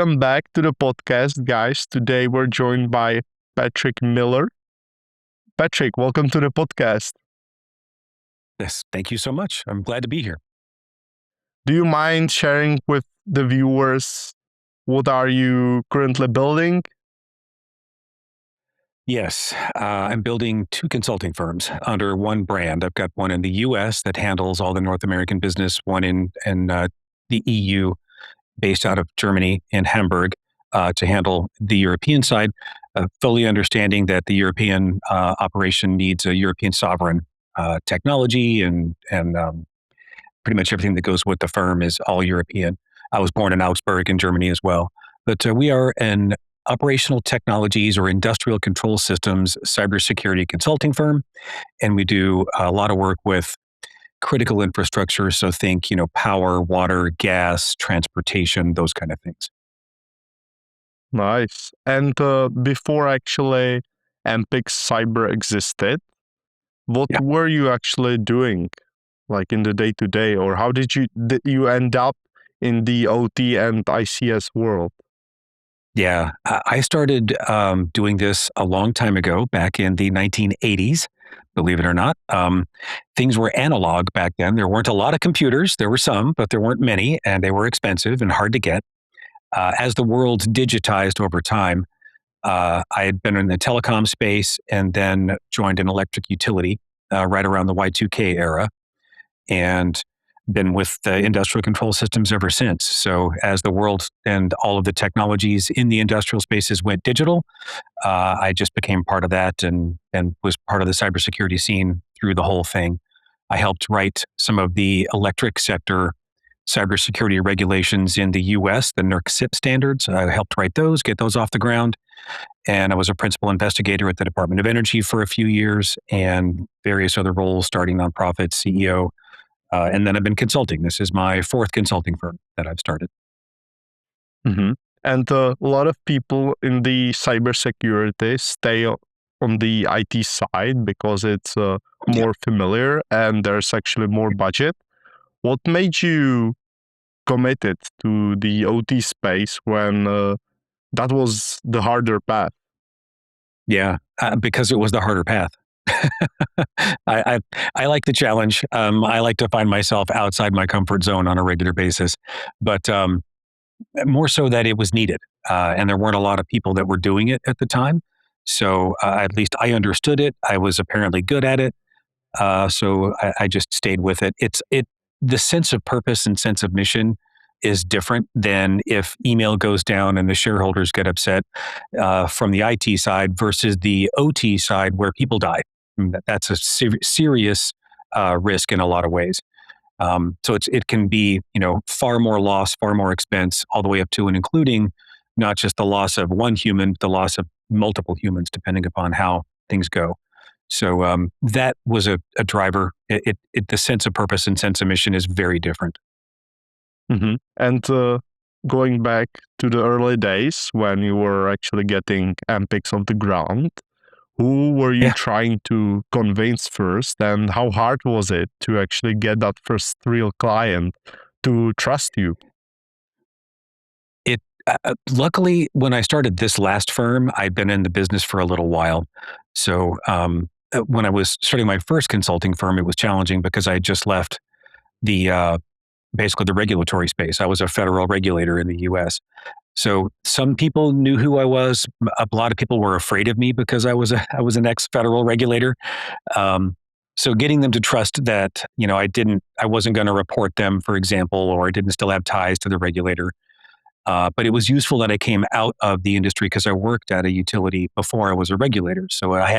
welcome back to the podcast, guys. Today we're joined by Patrick Miller. Patrick, welcome to the podcast. Yes, thank you so much. I'm glad to be here. Do you mind sharing with the viewers what are you currently building? Yes, I'm building two consulting firms under one brand. I've got one in the US that handles all the North American business, one in the EU, based out of Germany in Hamburg, to handle the European side, fully understanding that the European operation needs a European sovereign technology and pretty much everything that goes with the firm is all European. I was born in Augsburg in Germany as well. But we are an operational technologies or industrial control systems cybersecurity consulting firm. And we do a lot of work with critical infrastructure. So think, power, water, gas, transportation, those kind of things. Nice. And before actually Ampyx Cyber existed, what Yeah. were you actually doing, like in the day-to-day, or how did you end up in the OT and ICS world? Yeah, I started doing this a long time ago, back in the 1980s, believe it or not. Things were analog back then. There weren't a lot of computers. There were some, but there weren't many, and they were expensive and hard to get. As the world digitized over time, I had been in the telecom space and then joined an electric utility right around the Y2K era, and been with the industrial control systems ever since. So as the world and all of the technologies in the industrial spaces went digital, I just became part of that and was part of the cybersecurity scene through the whole thing. I helped write some of the electric sector cybersecurity regulations in the US, the NERC standards. I helped write those, get those off the ground. And I was a principal investigator at the Department of Energy for a few years and various other roles, starting nonprofit, CEO, and then I've been consulting. This is my fourth consulting firm that I've started. Mm-hmm. And a lot of people in the cybersecurity stay on the IT side because it's Yeah. more familiar and there's actually more budget. What made you committed to the OT space when that was the harder path? Yeah, because it was the harder path. I, I I like the challenge. I like to find myself outside my comfort zone on a regular basis, but more so that it was needed, and there weren't a lot of people that were doing it at the time. So at least I understood it. I was apparently good at it, so I just stayed with it. The sense of purpose and sense of mission is different than if email goes down and the shareholders get upset from the IT side versus the OT side where people die. That's a serious risk in a lot of ways. So it can be far more loss, far more expense, all the way up to and including not just the loss of one human, the loss of multiple humans, depending upon how things go. So that was a driver. The sense of purpose and sense of mission is very different. Mm-hmm. And going back to the early days when you were actually getting Ampyx on the ground, who were you Yeah. trying to convince first, and how hard was it to actually get that first real client to trust you? It luckily, when I started this last firm, I'd been in the business for a little while. So when I was starting my first consulting firm, it was challenging because I had just left the basically the regulatory space. I was a federal regulator in the U.S. So some people knew who I was. A lot of people were afraid of me because I was an ex-federal regulator. Um, so getting them to trust that I wasn't going to report them, for example, or I didn't still have ties to the regulator. But it was useful that I came out of the industry because I worked at a utility before I was a regulator. So I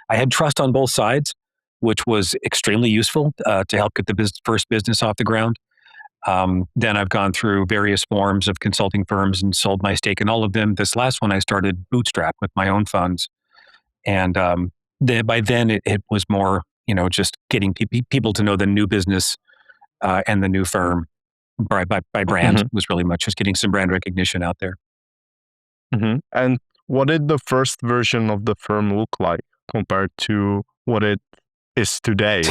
had trust on both sides, which was extremely useful to help get the first business off the ground. Then I've gone through various forms of consulting firms and sold my stake in all of them. This last one I started bootstrap with my own funds, and by then it was more just getting people to know the new business and the new firm by brand Mm-hmm. was really much just getting some brand recognition out there. Mm-hmm. And what did the first version of the firm look like compared to what it is today?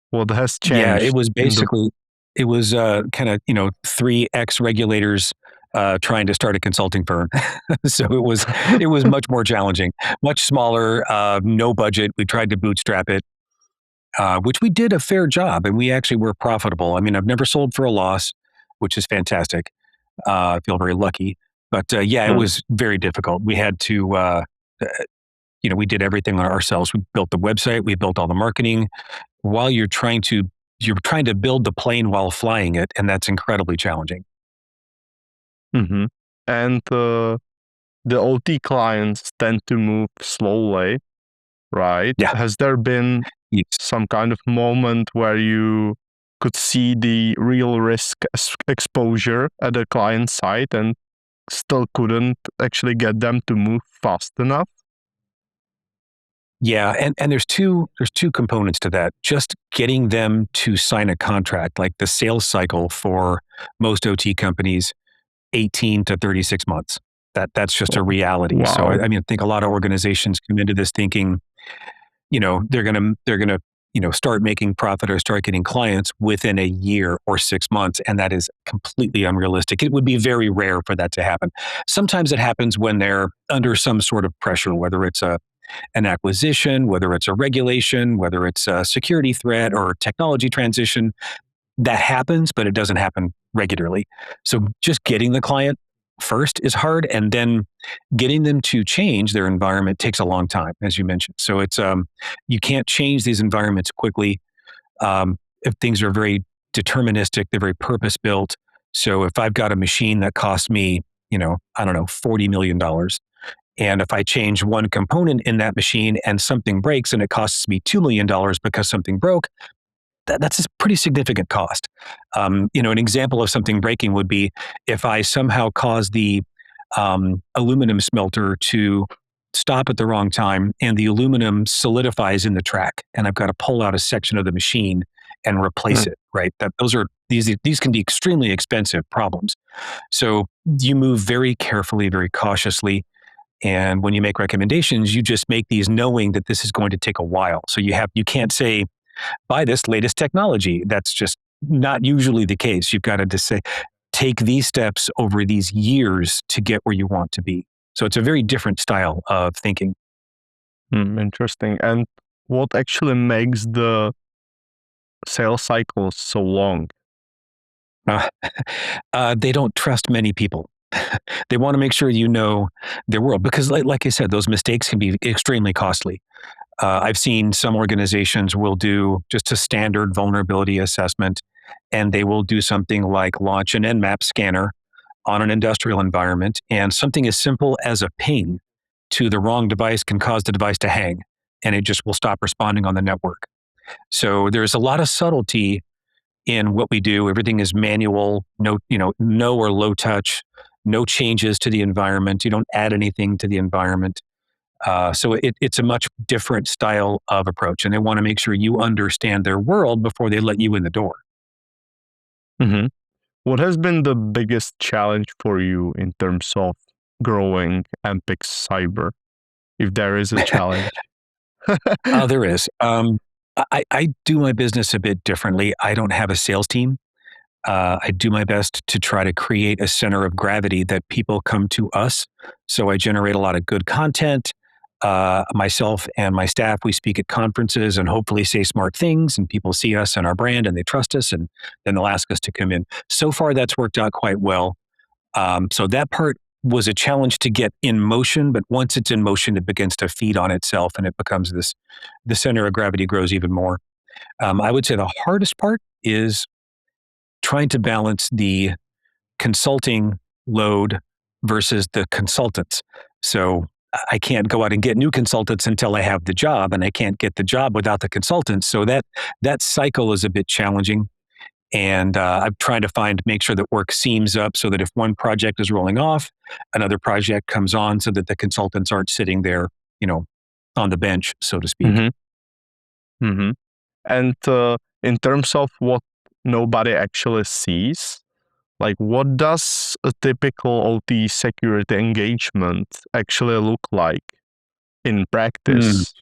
What has Yeah, it changed was in the? basically it was kind of three ex regulators trying to start a consulting firm. So it was much more challenging, much smaller, no budget. We tried to bootstrap it, which we did a fair job, and we actually were profitable. I mean, I've never sold for a loss, which is fantastic. I feel very lucky. But yeah, it Hmm. was very difficult. We had to, we did everything ourselves. We built the website, we built all the marketing. While you're trying to build the plane while flying it, and that's incredibly challenging. Hmm. And the OT clients tend to move slowly, right? Yeah. Has there been Yes. some kind of moment where you could see the real risk exposure at the client side and still couldn't actually get them to move fast enough? Yeah, and there's two components to that. Just getting them to sign a contract, like the sales cycle for most OT companies, 18 to 36 months. That's just a reality. So Wow. I mean, I think a lot of organizations come into this thinking, they're gonna start making profit or start getting clients within a year or 6 months, and that is completely unrealistic. It would be very rare for that to happen. Sometimes it happens when they're under some sort of pressure, whether it's an acquisition, whether it's a regulation, whether it's a security threat or technology transition. That happens, but it doesn't happen regularly. So just getting the client first is hard, and then getting them to change their environment takes a long time, as you mentioned. So it's you can't change these environments quickly. If things are very deterministic, they're very purpose built. So if I've got a machine that costs me, I don't know, $40 million, and if I change one component in that machine and something breaks and it costs me $2 million because something broke, that's a pretty significant cost. An example of something breaking would be if I somehow cause the aluminum smelter to stop at the wrong time and the aluminum solidifies in the track, and I've got to pull out a section of the machine and replace Mm. it. Right? That those are these can be extremely expensive problems. So you move very carefully, very cautiously, and when you make recommendations, you just make these knowing that this is going to take a while. So you can't say buy this latest technology. That's just not usually the case. You've got to just say, take these steps over these years to get where you want to be. So it's a very different style of thinking. Interesting. And what actually makes the sales cycle so long? Uh, they don't trust many people. They want to make sure you know their world because, like I said, those mistakes can be extremely costly. I've seen some organizations will do just a standard vulnerability assessment, and they will do something like launch an Nmap scanner on an industrial environment, and something as simple as a ping to the wrong device can cause the device to hang, and it just will stop responding on the network. So there's a lot of subtlety in what we do. Everything is manual, no or low touch, no changes to the environment. You don't add anything to the environment. So it's a much different style of approach, and they want to make sure you understand their world before they let you in the door. Hmm. What has been the biggest challenge for you in terms of growing Ampyx Cyber, if there is a challenge? There is. I do my business a bit differently. I don't have a sales team. I do my best to try to create a center of gravity that people come to us. So I generate a lot of good content. Myself and my staff, we speak at conferences and hopefully say smart things, and people see us and our brand and they trust us, and then they'll ask us to come in. So far, that's worked out quite well. So that part was a challenge to get in motion, but once it's in motion, it begins to feed on itself and it becomes the center of gravity grows even more. I would say the hardest part is trying to balance the consulting load versus the consultants. So I can't go out and get new consultants until I have the job, and I can't get the job without the consultants. So that cycle is a bit challenging. And I'm trying to make sure that work seams up so that if one project is rolling off, another project comes on so that the consultants aren't sitting there, you know, on the bench, so to speak. Hmm. Hmm. And in terms of what nobody actually sees, like what does a typical OT security engagement actually look like in Mm, practice?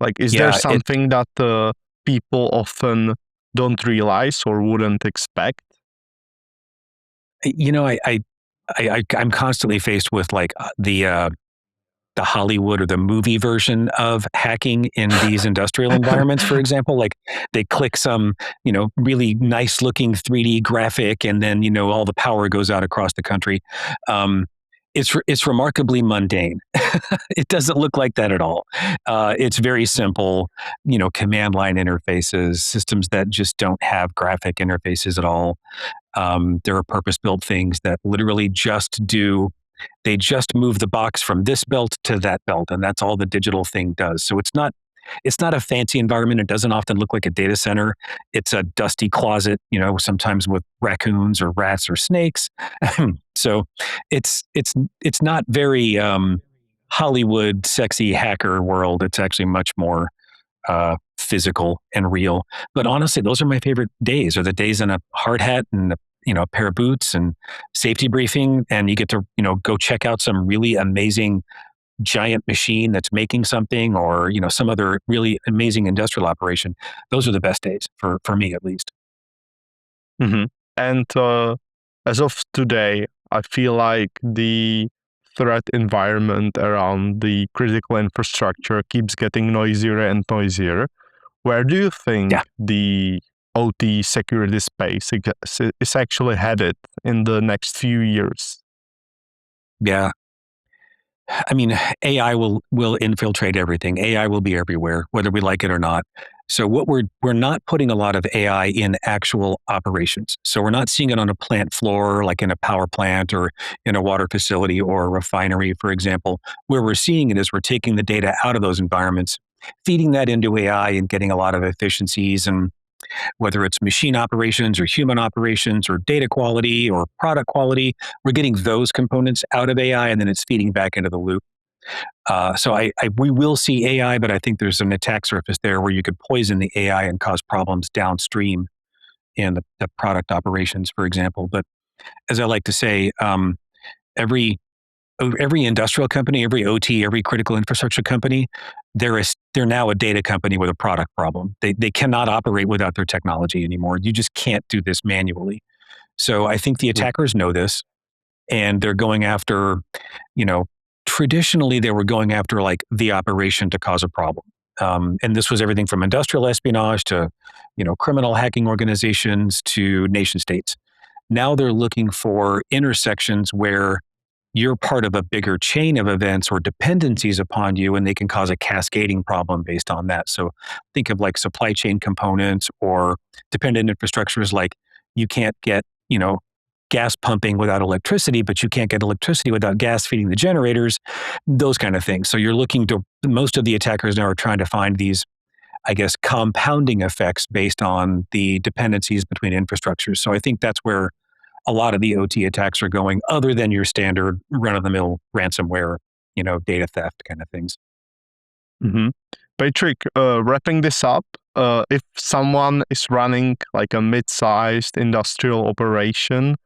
Like, is there yeah, something that people often don't realize or wouldn't expect? I I'm constantly faced with like the Hollywood or the movie version of hacking in these industrial environments, for example. Like they click some, really nice looking 3D graphic, and then, all the power goes out across the country. Um, it's remarkably mundane. It doesn't look like that at all. It's very simple, command line interfaces, systems that just don't have graphic interfaces at all. There are purpose built things that literally they just move the box from this belt to that belt, and that's all the digital thing does. So it's not a fancy environment. It doesn't often look like a data center. It's a dusty closet, sometimes with raccoons or rats or snakes. So it's not very Hollywood sexy hacker world. It's actually much more physical and real. But honestly, those are my favorite days. Are the days in a hard hat and a pair of boots and safety briefing, and you get to go check out some really amazing giant machine that's making something, or some other really amazing industrial operation. Those are the best days for me, at least. Hmm. And as of today, I feel like the threat environment around the critical infrastructure keeps getting noisier and noisier. Where do you think Yeah. the OT security space is actually headed in the next few years? Yeah. I mean, AI will infiltrate everything. AI will be everywhere, whether we like it or not. So what we're not putting a lot of AI in actual operations. So we're not seeing it on a plant floor, like in a power plant or in a water facility or a refinery, for example. Where we're seeing it is we're taking the data out of those environments, feeding that into AI and getting a lot of efficiencies, and whether it's machine operations or human operations or data quality or product quality, we're getting those components out of AI, and then it's feeding back into the loop. So we will see AI, but I think there's an attack surface there where you could poison the AI and cause problems downstream in the product operations, for example. But as I like to say, every every industrial company, every OT, every critical infrastructure company, they're now a data company with a product problem. They cannot operate without their technology anymore. You just can't do this manually. So I think the attackers know this, and they're going after, you know, traditionally they were going after like the operation to cause a problem. And this was everything from industrial espionage to, criminal hacking organizations to nation states. Now they're looking for intersections where you're part of a bigger chain of events or dependencies upon you, and they can cause a cascading problem based on that. So think of like supply chain components or dependent infrastructures, like you can't get, gas pumping without electricity, but you can't get electricity without gas feeding the generators, those kind of things. So you're looking to, most of the attackers now are trying to find these, I guess, compounding effects based on the dependencies between infrastructures. So I think that's where a lot of the OT attacks are going, other than your standard run-of-the-mill ransomware, data theft kind of things. Mm-hmm. Patrick, wrapping this up, if someone is running like a mid-sized industrial operation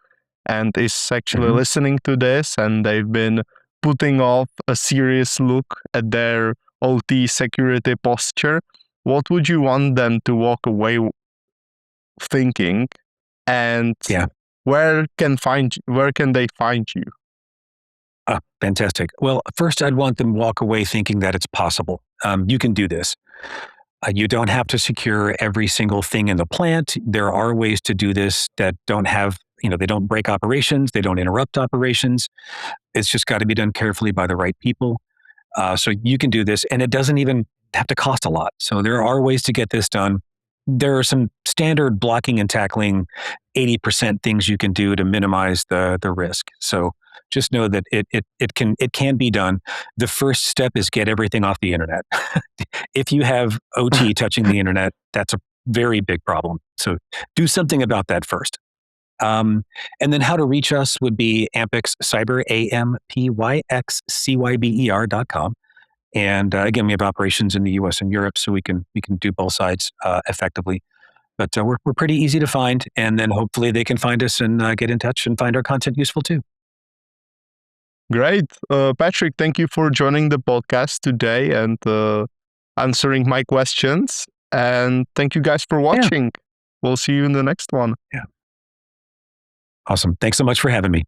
and is actually Mhm. listening to this, and they've been putting off a serious look at their OT security posture, what would you want them to walk away thinking, and Yeah. where can they find you? Fantastic. Well, first, I'd want them to walk away thinking that it's possible. You can do this. You don't have to secure every single thing in the plant. There are ways to do this that don't have, they don't break operations, they don't interrupt operations. It's just got to be done carefully by the right people. So you can do this, and it doesn't even have to cost a lot. So there are ways to get this done. There are some standard blocking and tackling 80% things you can do to minimize the risk. So just know that it can be done. The first step is get everything off the internet. If you have OT touching the internet, that's a very big problem. So do something about that first. And then how to reach us would be Ampyx Cyber, AmpyxCyber.com. And again, we have operations in the US and Europe, so we can do both sides effectively. But we're pretty easy to find, and then hopefully they can find us and get in touch and find our content useful too. Great. Patrick, thank you for joining the podcast today and answering my questions. And thank you guys for watching. We'll see you in the next one. Yeah. Awesome. Thanks so much for having me.